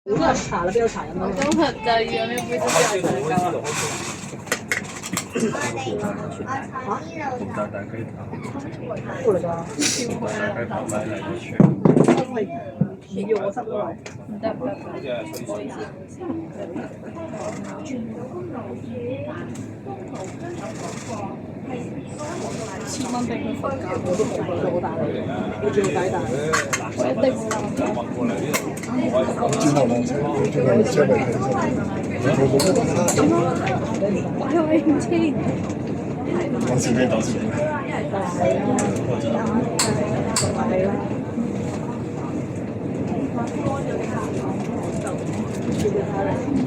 都有茶啦，邊有茶飲啊？今日就要呢杯先至係上夠。大可以打，過嚟㗎。大概跑來來去。唔要我濕咗位。唔得唔得。千蚊俾佢瞓覺，我都冇覺得好大力，我仲要解大。我一定會攬到。轉頭望車，轉頭車咪睇先。我係唔知。講笑咩？講笑咩？係啦。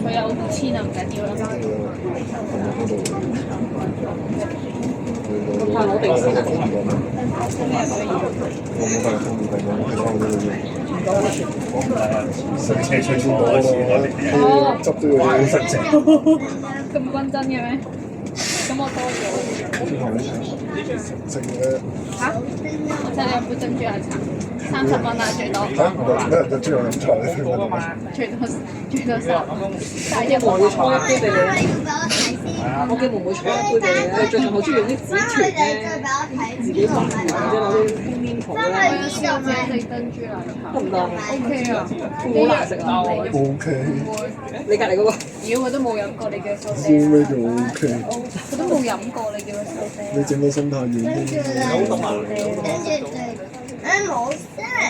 佢有千啊，唔緊要啦。我怕攞定先啊！我冇帶風扇，我睇翻嗰啲嘢。上車吹錯開始我哋執都要你實淨。咁均真嘅咩？咁我多咗。轉頭你食嘅嚇？我請你飲杯珍珠奶茶，30蚊啊最多。嚇？咩人就專有飲茶咧？聽我哋。最多30蚊。但係我會沖一杯俾你。我叫妹妹沖一杯俾你，佢最近好中意用啲紙團咧，自己放完或者攞啲風煙筒我咧，有試過自己整珍珠奶茶。得唔得？OK 啊，好難食啊！ O K，你隔離嗰個，如果佢都冇飲過，你叫佢收燒咩聲。叫 O K？佢都冇飲過，你叫佢收聲。你整個心態軟啲。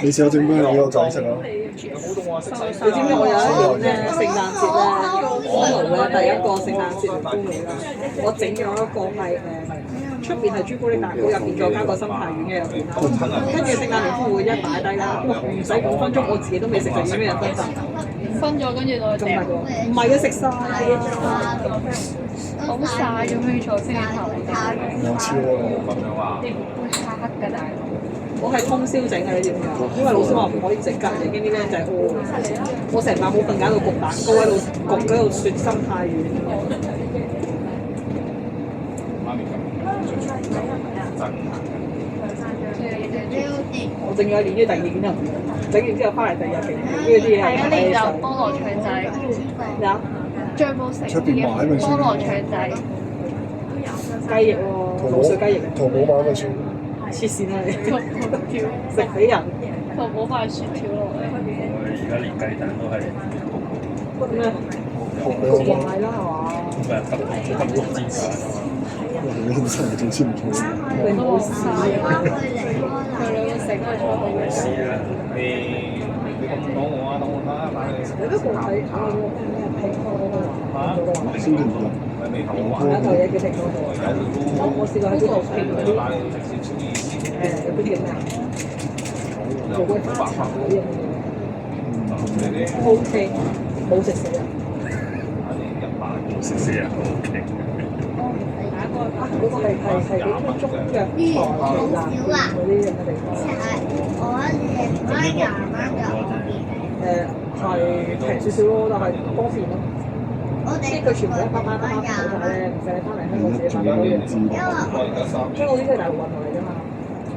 你試下整咩俾我仔食啊？你知唔知我有一年咧聖誕節咧，可能咧第一個聖誕節聯歡會啦，我整咗一個係出邊係朱古力蛋糕，入邊再加個心太軟嘅入邊啦，跟住聖誕聯歡會一擺低啦，哇唔使5分鐘我自己都未食就已經俾人分晒，分咗跟住落去掉，唔係啊食晒，好曬咁樣坐車頭嚟㗎，我超啊！會黑㗎大佬。我係通宵整嘅，你知唔知啊？因為老師話唔可以整隔離經啲僆仔屙，我成晚冇瞓覺喺度焗蛋糕喺度焗喺度雪心太軟。我整咗一年，跟住第二年就唔整完之後翻嚟第二日勁，跟住啲嘢第一年就菠蘿腸仔，有張寶城出邊買咪算菠蘿腸仔，雞翼喎，滷水雞翼，淘寶買咪算。黐線啦你，薯條，食死人！淘寶買薯條落嚟。我而家連雞蛋都係咩？學你好嘛？壞啦係嘛？咩急焗煎蛋啊嘛。你真係做先唔錯。你冇事啊！佢兩個成個坐好嘅。是啊，你都冇睇啊？拼多多啊！星期五。有一嚿嘢叫拼多多，我試過喺嗰度拼嗰啲嗰啲叫咩啊？做嗰啲白飯嗰啲咁嘅嘢 ，OK，冇食死人。食死人 OK。嗰個係嗰啲中藥材旗艦店嗰啲咁嘅地方。係平少少咯，但係方便咯。即係佢全部100蚊好晒咧，唔使你翻嚟香港自己翻嗰啲。香港呢啲係大陸運落嚟㗎嘛，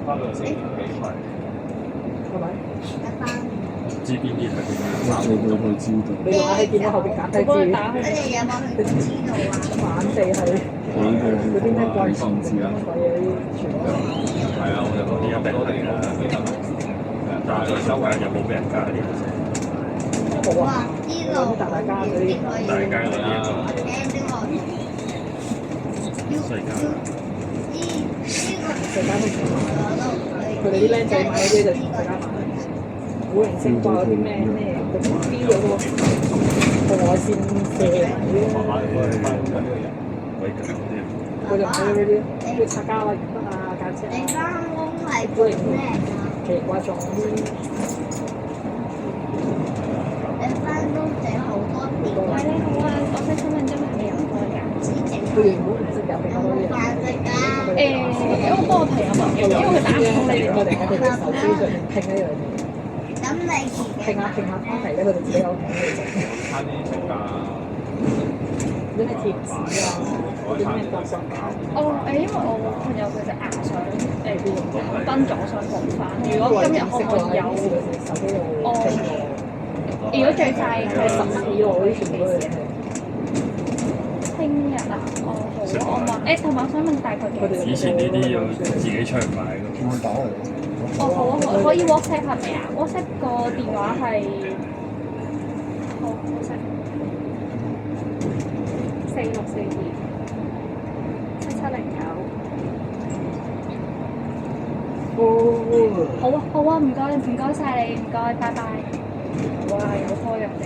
係咪？知邊啲係邊我做佢去知道。你話係見到後邊簡體字，反地係嗰啲咩貴賤字啊，乜鬼嘢啲全部。係啊，我就嗰啲一定係啦。但係收緊有冇俾人加啲？冇啊！嗰啲大家嗰啲。大家嗰啲嘢世界。世界佢哋啲僆仔買嗰啲就全世界買。古靈精怪嗰啲咩嗰啲 B 嗰個紅外線射嗰啲，佢就買嗰啲叫擦膠啊、鉛筆啊、間尺啊，都係奇怪狀嗰啲。係咧，好啊，我識身份證係未有過㗎。佢原本唔識有比較多啲人。因為我幫我朋友問嘅，因為佢打唔通你哋。我哋喺佢哋手機上面拼一樣嘢。拼下翻嚟咧，佢哋自己有拼嚟整。啲咩貼紙啊，啲咩刮刮膠。因為我朋友佢隻牙想崩咗，想補翻。如果今日可唔可以有？手機度拼過。如果最快係10蚊以內嗰啲全部都係。聽日啊，哦好啊，我問同埋我想問大概幾多錢？以前呢啲要自己出去買㗎。叫佢打嚟。哦好啊，可以 WhatsApp 係咪啊？WhatsApp 個電話係好 WhatsApp 46427709。好啊好啊，唔該晒你，唔該，拜拜。哇，有開入嚟。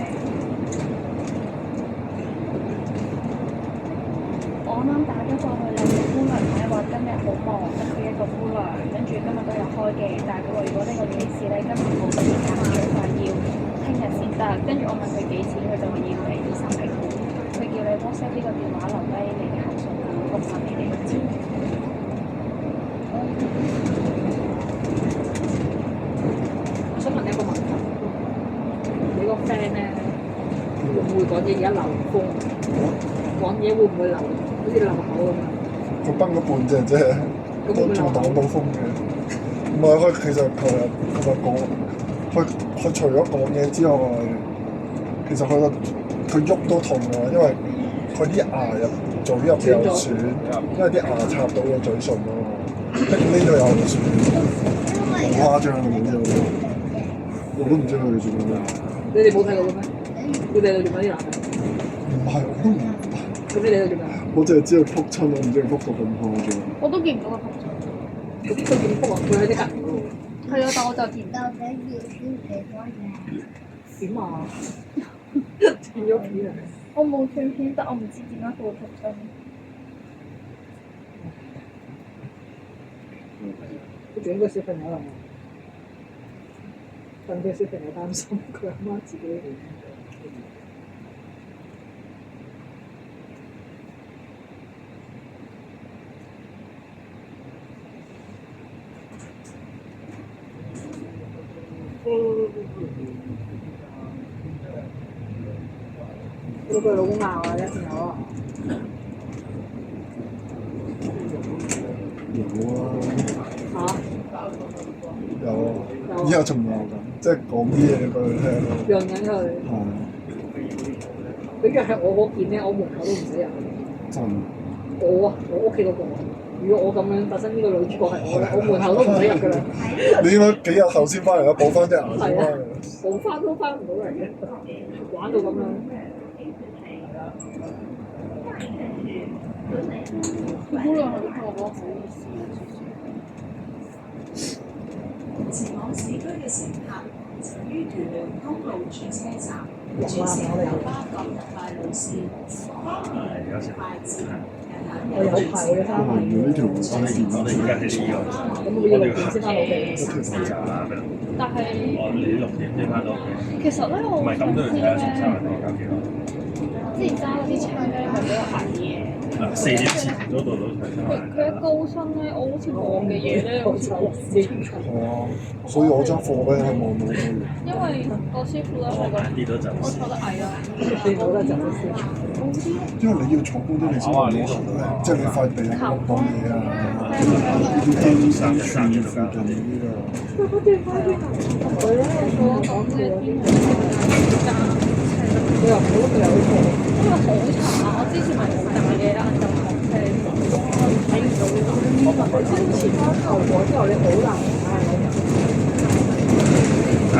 我啱啱打咗過去兩個姑娘咧，話今日好忙，得佢一個姑娘，跟住今日都有開嘅，但係佢話如果呢個 case 咧今日冇時間，最快要聽日先得。跟住我問佢幾錢，佢就話要嚟醫生評估，佢叫你 WhatsApp 呢個電話留低你嘅後數，咁問你哋嘅資料。我想問你一個問題，你個 friend 咧會唔會講嘢而家流風？講嘢會唔會流？好似漏口咁樣？佢崩咗半隻啫，都仲擋到風嘅。唔係佢其實佢講，佢除咗講嘢之外，其實佢喐都痛㗎，因為佢啲牙嘴入邊有損，因為啲牙插到個嘴唇啊嘛，跟住呢度有損，好誇張嘅呢度，我都唔知佢哋做咩。你哋冇睇過嘅咩？佢哋喺度做乜啲男人？唔係，我都唔。咁你哋喺度做咩？我淨係知佢撲親，我唔知佢撲到咁誇張。我都見唔到個幅相。咁佢點撲啊？佢喺啲隔離嗰度。係啊，但我就見唔到。點啊？斷咗片啊！我冇斷片，但我唔知點解佢會撲親。佢仲應該小朋友嚟，但佢小朋友擔心佢阿媽自己嚟。嗰個老公鬧啊，一條友啊！有啊，嚇？有啊，依家仲有㗎，即係講啲嘢俾佢聽咯。讓緊佢。係。比如係我嗰件咧，我門口都唔使人。真。我屋企嗰個。如果我咁樣發生呢個女主角係我門口都唔使入㗎啦。你應該幾日後先翻嚟啦，補翻隻牙先翻嚟。補翻都翻唔到嚟嘅，玩到咁樣。佢姑娘係都我覺得好意思啊，前往市區嘅乘客，請於屯門公路轉車站轉乘九巴各日快路線，方便快捷。我有排我要翻去。呢條唔使電話嚟而家係呢個。咁我要6點先翻到屋企。但係我你6點先翻到屋企。其實咧，我唔係咁都要睇下前三日你交幾多。之前揸嗰啲車咧係比較閒嘅。4點前都到齊晒。佢一高薪咧，我好似望嘅嘢咧，好似好清楚。係啊，所以我將貨咧係望到嘅。因為個師傅咧係個，啲都就。我坐得矮啊。你冇得就好先。因為你要坐高啲，你先望到行咧，即係你塊地落到嘢啊，呢啲基山樹附近呢啲啊。佢咧講嘅邊係揸，佢又唔好，佢又好錯。因為好長啊！我之前咪好大嘅啦，就係睇唔到嘅。即係前方後果之後，你好難係。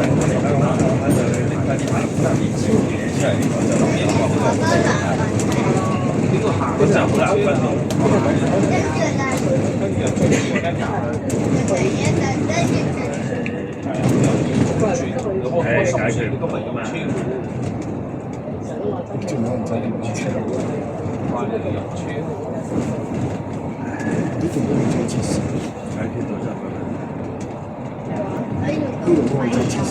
我哋香港喺度拎翻啲5年前嘅嘢出嚟，就諗住話好難分。呢個行嗰陣好難分到。解決唔到㗎嘛。仲有人走電話車，呢度都冇做測試，解決到就係。呢度都冇做測試。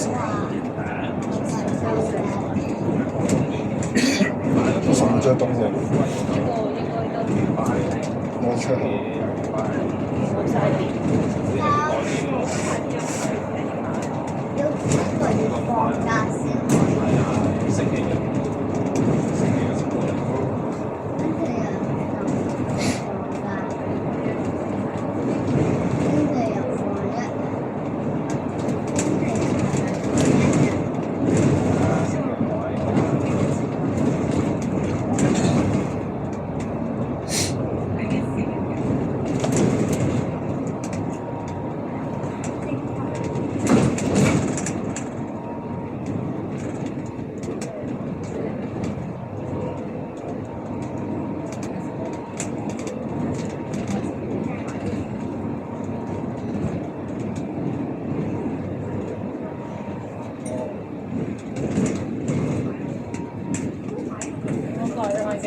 我送咗張東西，攞出嚟。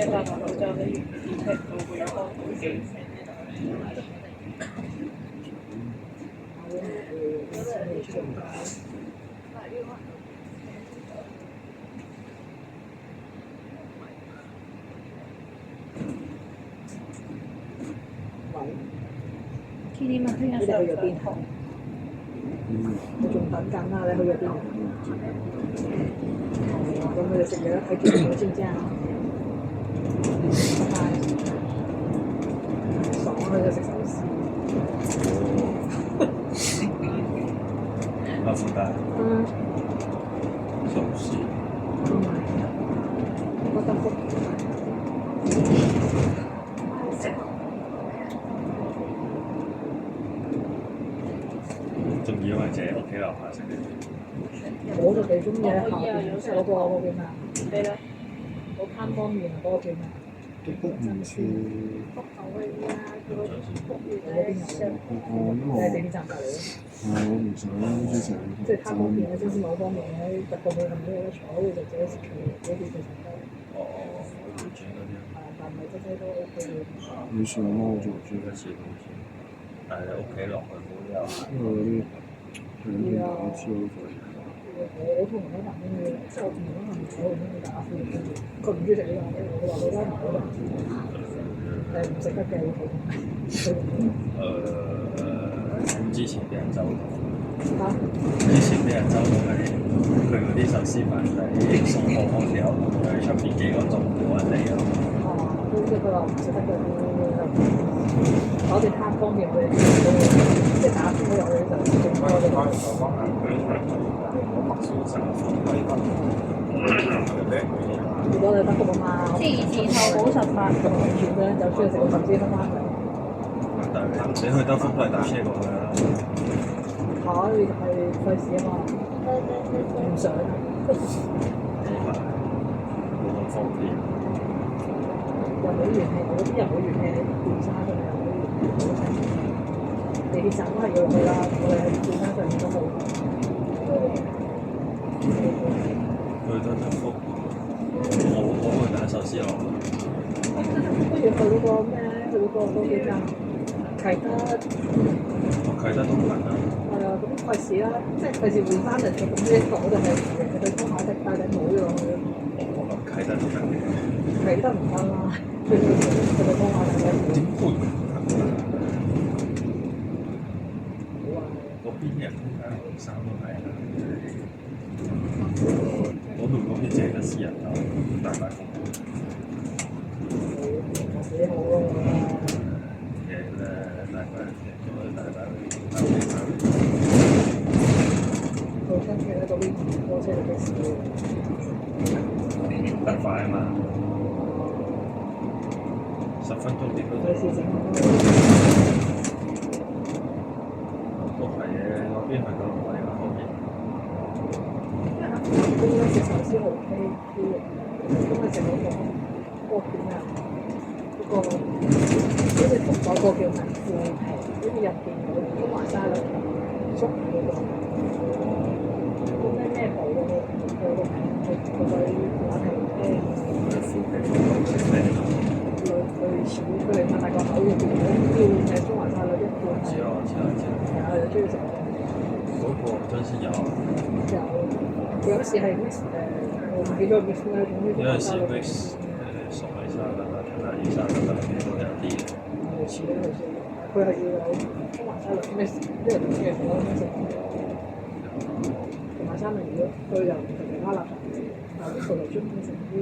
戴埋口罩咧，越聽到會有多好機。天天咪聽日你哋去咗邊？我仲等緊啊！你去咗邊？咁佢哋食嘢睇住我知唔知啊？拜拜。爽啊！就食壽司。阿富大嗯。壽司，我得福。仲以為淨係屋企樓下食嘅。我就幾中意喺下邊嗰個叫咩啊？係啦，嗰攤方面嗰個叫咩？都不唔似福口嗰啲啊，佢嗰啲福魚嗰邊有我因為你係地鐵站隔離咯。我唔想之前即係攤方面嘅，先某方面咧，特個冇咁多嘢坐，跟住就自己食佢嗰啲其實都哦，回轉嗰啲，係，但唔係真係都 OK 嘅。你想咯，我做轉一次好似，但係你屋企落去冇理由行。因為嗰啲係嗰啲打超貴。我同人都話中意，即係我同人都話唔好中意打飛機，佢唔中意食呢個，我話你拉唔好啦，唔食得嘅會好。之前俾人走咗，嚇？之前俾人走咗係佢嗰啲壽司飯喺送貨空調，喺出邊幾個鐘冇人嚟咯。哦，都即係佢話唔食得嘅，我哋攤方面佢哋即係打飛機入去就整開我哋。如果你得個嘛，前後補18個。完全咧就中意食個壽司得翻嚟。但係你去德福都係搭車過去啦。嚇！你係費事啊嘛，唔想啊。冇咁方便。又冇元氣，我啲又冇元氣，半山上面又冇元氣，地鐵站都係要落去啦。我哋喺半山上面都冇。去到德福，我會揀壽司郎。不如去嗰個咩？去嗰個叫咩啊？啟德。啟德都唔近啦。係啊，咁費事啦，即係費事換翻嚟做咁啲講就係對方買的帶頂帽咗落去。啟德都近。啟德唔得啦，佢對方買嘅。點會唔近啊？嗰邊人通街學生都係啦。嗰度嗰邊淨係得私人樓，大把服務。幾好咯，嘅咧，大把人嘅，因為大把人好親切咧，嗰邊多車就的士，得快啊嘛，10分鐘點都到。費事整都係嘅，嗰邊係九龍灣嗰邊。咁咧食壽司 OK 啲嘅，咁你食嗰個片啊，嗰個好似福嗰個叫咩腐皮，跟住入邊有中華沙律粥嗰個，嗰咩堡嗰個名，佢嗰啲話係類似佢哋擘大個口入邊咧，叫誒中華沙律一半係，係啊，中意食嗰個真先有，有時係 mix 我唔記咗 mix 咩，總之有陣時 mix 粟米沙律啊、其他嘢沙律啊，都有啲。類似咧，佢係要有中華沙律 mix，啲人中意食咯 mix，同埋三文魚咯，佢又唔同其他垃圾，但係佢又中意食啲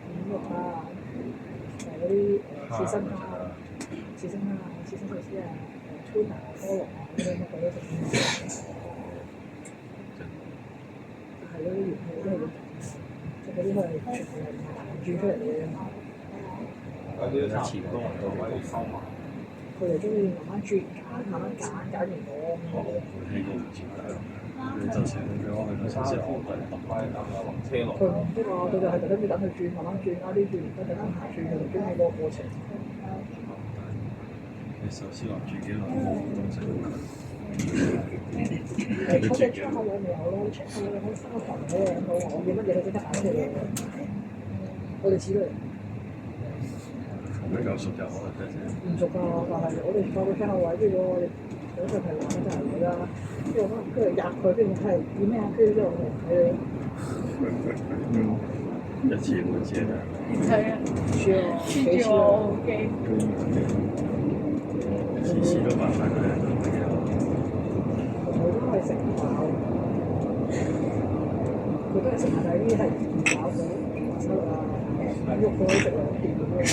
五肉啊，嗰啲刺身蝦、刺身壽司啊、tuna 菠蘿啊嗰啲乜鬼都食。係嗰啲元氣都係要，即係嗰啲係全部係煮出嚟嘅。前多人都可以收埋。佢哋中意慢慢轉慢慢揀完我。呢個唔知㗎，你就算你俾我去到壽司郎，我都係搭翻車落。佢唔識話，佢就係特登要等佢轉，慢慢轉啊啲轉，特登行轉，佢就中意嗰個過程。你壽司郎轉幾耐冇東西㗎？我哋出口有未有咯？出口有冇3個頭嘅，我要乜嘢都即刻打出嚟。我哋似都佢夠熟就可能真係。唔熟㗎，但係我哋坐到車後位，跟住我哋嗰陣係男就係女啦，跟住我跟住入佢，跟住係點咩啊？跟住之後我睇一次半次啊！係啊，住啊，幾黐住次啊？我好驚。次次都麻煩佢哋做乜嘢？佢都係食唔飽，佢都係食埋啲係唔飽嘅沙律啊，肉佢可以食兩碟咁樣，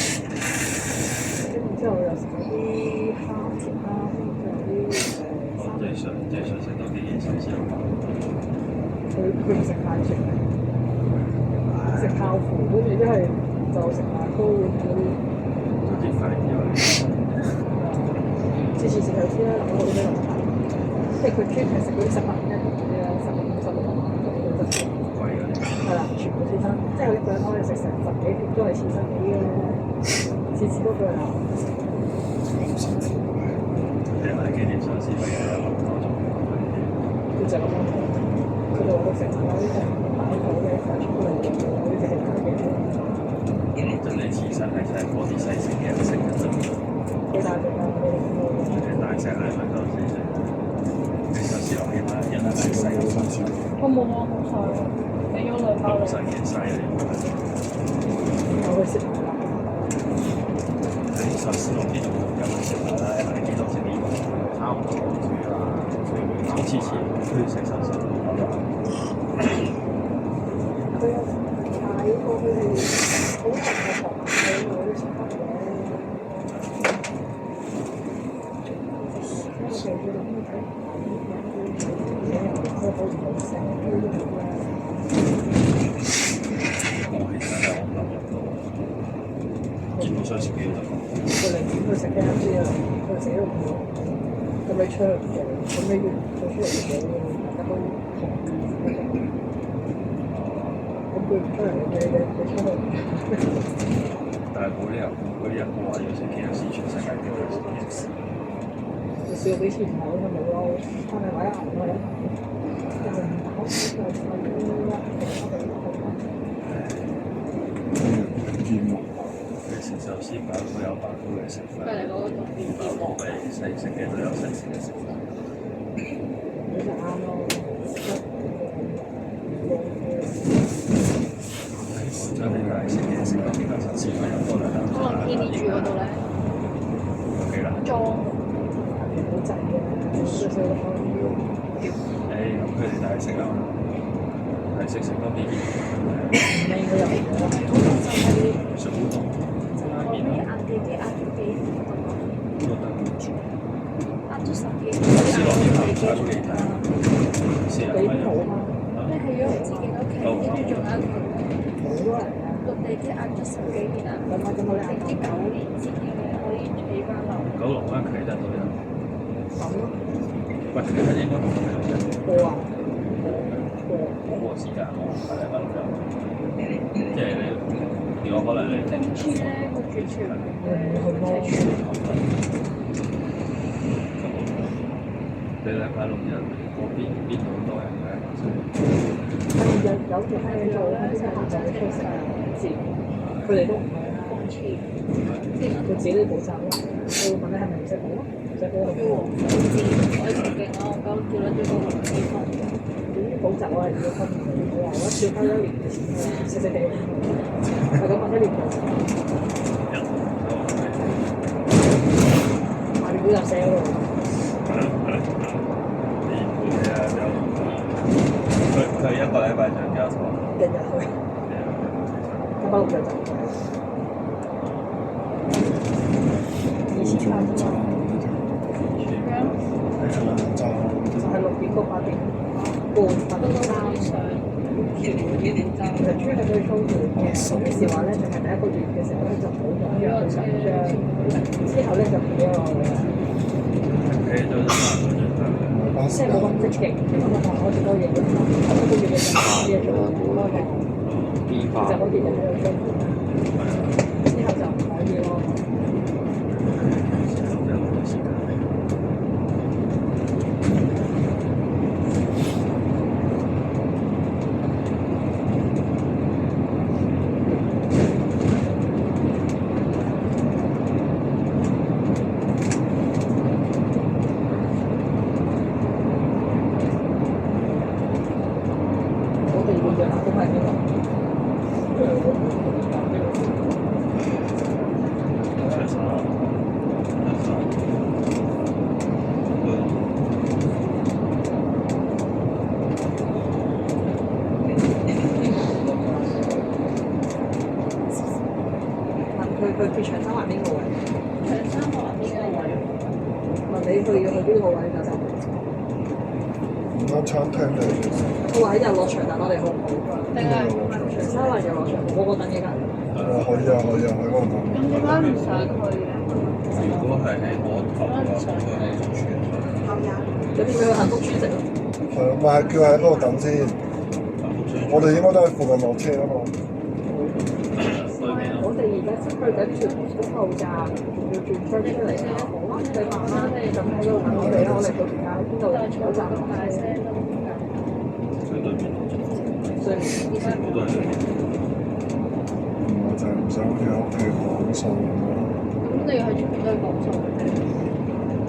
跟住之後又食嗰啲蝦條啦，仲有啲即係想食多啲嘢先先好。佢唔食飯食嘅，食泡芙，跟住一係就食蛋糕嗰啲。總之快啲啦！次次食有啲啦，我好多人睇，即係佢專係食嗰啲15蚊嗰啲啦，15、16蚊嗰啲都得。貴嗰啲。係啦，全部刺身，即係佢一個人可以食成10幾碟都係刺身嗰啲咧，次次都俾佢鬧。你買幾碟壽司咪有諗多咗嗰啲？佢就咁樣講，佢就話佢食埋嗰啲大口嘅發出嚟嘅，嗰啲就係加幾多。就你刺身係真係嗰啲細食嘅人食嘅啫。幾大隻啊？大隻係咪多啲啫？你壽司落起碼一粒係細咁細，我冇啊，冇曬喎，俾咗2包你。細嘅細嘅。我會食埋啦。你壽司落呢度有冇食埋啦？係幾多食呢個？差唔多住黐黐都要食壽司。佢有買過佢哋好大嘅糖，佢有啲食法嘅。其實佢諗睇嘢，佢好唔好食？我其實係我諗入到，見到想食幾多就講。佢寧願佢食 KFC 啊，佢死都唔會。咁你出嚟做，咁你要做出嚟做，大家都同意嗰種。咁佢唔出嚟嘅，你出去。但係冇理由嗰啲人話要食 KFC，全世界都要食 KFC。你少俾錢我咪冇咯，翻嚟買一盒咪。就唔好就係啦。你食壽司飽都有飽都嘅食法，飽咪細食嘅都有細食嘅食法。你就啱咯。我真係係食嘢食到比較新鮮，有多兩可能天天住嗰度咧，有幾難？裝好滯嘅，少少可以。咁佢哋大食啊，係食多啲嘢。你應該有嘅，食好多。我咩壓啲啲壓啲啲，都得。壓咗10幾，先落啲鹹菜俾你睇。40蚊幾好啊！你係咗自己屋企，跟住仲有一個好多人啊！落地鐵壓咗10幾年啊，咁啊，咁我哋直至9年先至可以起翻樓。九龍灣啟德都有。咁咯，喂，其實應該冇嘅，過啊，過。冇個時間我係嚟揾就，即係你如果可能你公司咧個住全部一齊住，你禮拜6日嗰邊度多人嘅？有條閪嘢做，啲客就會出食字，佢哋都唔係啦。佢自己都補習咯。佢會問你係咪唔識補咯？唔識補就補。我以前勁啊，我搞叫咗啲個地方。點知補習我係要分嘅，我話我少交1年嘅錢，死死地。係咁問1年嘅錢。買啲補習社嗰度。佢一個禮拜上交錯。日日去。禮拜6日就。2000蚊啫嘛。就係6點到8點半瞓3上。其實主要係佢操盤嘅，咁於是話咧，就係第一個月嘅時候咧就好緊張緊張，之後咧就比較即係冇咁積極，因為我話我做多嘢嘅嘛，一個月嘅時候啲嘢做唔多嘅，就好似日日去操盤，之後就唔可以咯。去長沙灣邊個位？長沙灣邊個位？問你去要去邊個位㗎？就唔啱餐廳嚟嘅。佢話喺遊樂場等我哋好唔好？定係長沙灣遊樂場嗰個等嘅㗎。可以啊，可以啊，喺嗰度等。咁點解唔想去嘅？如果係喺我頭嘅話，咁佢係全咁點解去幸福村食咯？係啊，咪係叫喺嗰度等先。我哋應該都喺附近落車啊嘛。我哋而家去緊條後站，仲要轉出嚟啊！你慢慢你咁喺度等我哋啦，我哋到時間喺邊度坐站落大聲都唔緊。喺對面，所以全部都係對面。我就係唔想喺屋企講數咁樣。咁你要喺出邊都係講數嘅，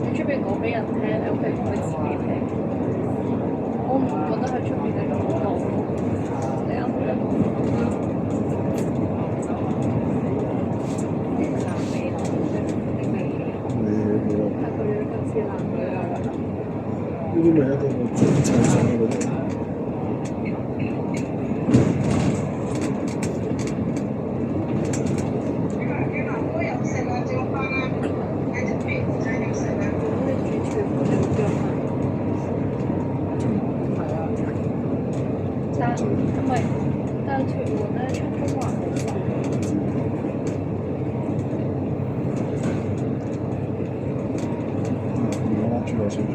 你出邊講俾人聽，你屋企講俾自己聽。我唔覺得喺出邊係咁講，你啱唔啱？呢啲咪一個最正常嘅嗰啲。但係屯門咧出中環好快。住我想住。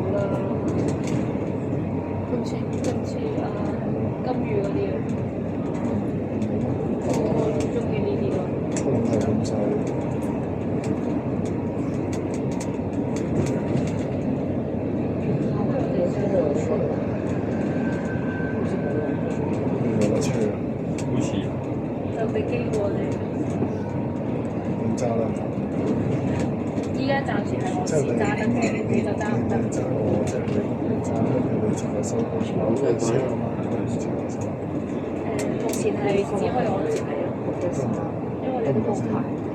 好啦，今次金魚嗰啲啊，我中意呢啲咯。我諗係咁細。有得車啊！好似就俾機過你。點揸啦？依家暫時係我試揸得嘅，你就揸唔得。揸我即係你揸，佢哋就係收個手嘅車啊嘛，目前係只可以我自己咯，因為你都冇牌，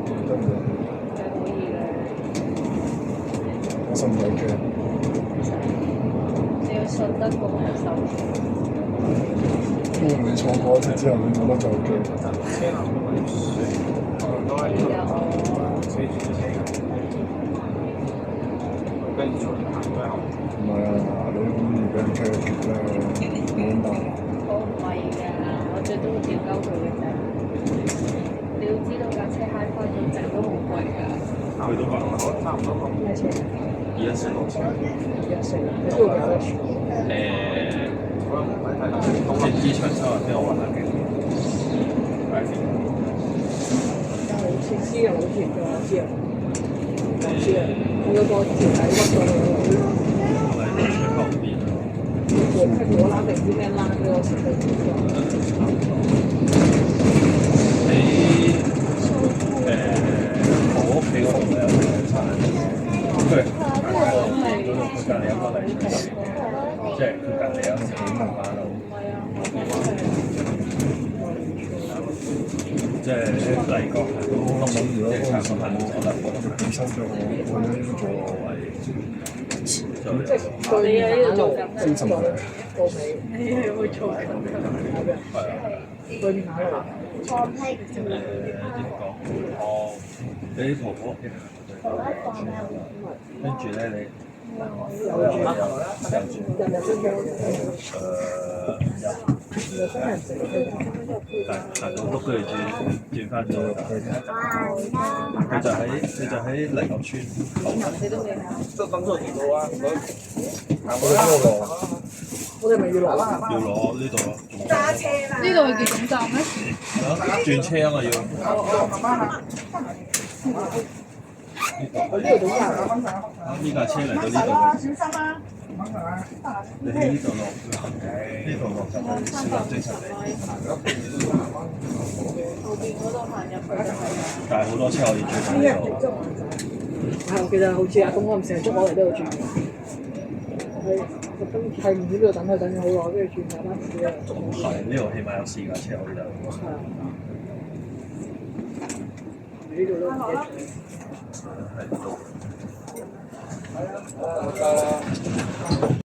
得唔得？就可以嘅。我信唔到嘅。你要信得過我手。因為你坐過一次之後，你冇得再驚。係啊，唔係啊，你咁易俾人車劫咧，冇咁大。我唔係㗎，我最多會調鳩佢嘅啫。你要知道架車揩翻咗值都好貴㗎。去到白差唔多咩車？ 214路線。你都會搞得住。即係長沙灣邊我揾下嘅。設施又好甜㗎，我知啊。我知啊，我有個條仔屈咗佢。我喺最後邊。果欄定唔知咩欄嗰個設計圖我屋企嗰度咧有個餐，佢嗰度佢隔離有個泥場，即係佢隔離有個幾萬馬路。即係麗閣係都諗如果嗰個新聞我覺得本身就我喺呢度做位，即係對喺呢度做緊精神嘅。到尾，你係會做緊係啊。對面馬路。點講？哦，你婆婆屋企跟住咧你有日日都有。行到篤跟住轉翻咗入去。佢就喺麗閣村後面。我哋邊度落啊？我哋咪要落啦。要攞呢度咯。揸車啦！呢度係叫總站咩？轉車啊嘛要。呢架車嚟到呢度。小心啊！你喺呢度落，呢度落就係小南精神地。後邊嗰度行入去就係。但係好多車可以轉翻呢度。係，我記得好似阿公嗰陣時係捉我嚟呢度轉嘅。係唔知邊度等佢等咗好耐，跟住轉下巴士咧。係呢度起碼有4架車可以等。係啊。呢度都唔記得。係到。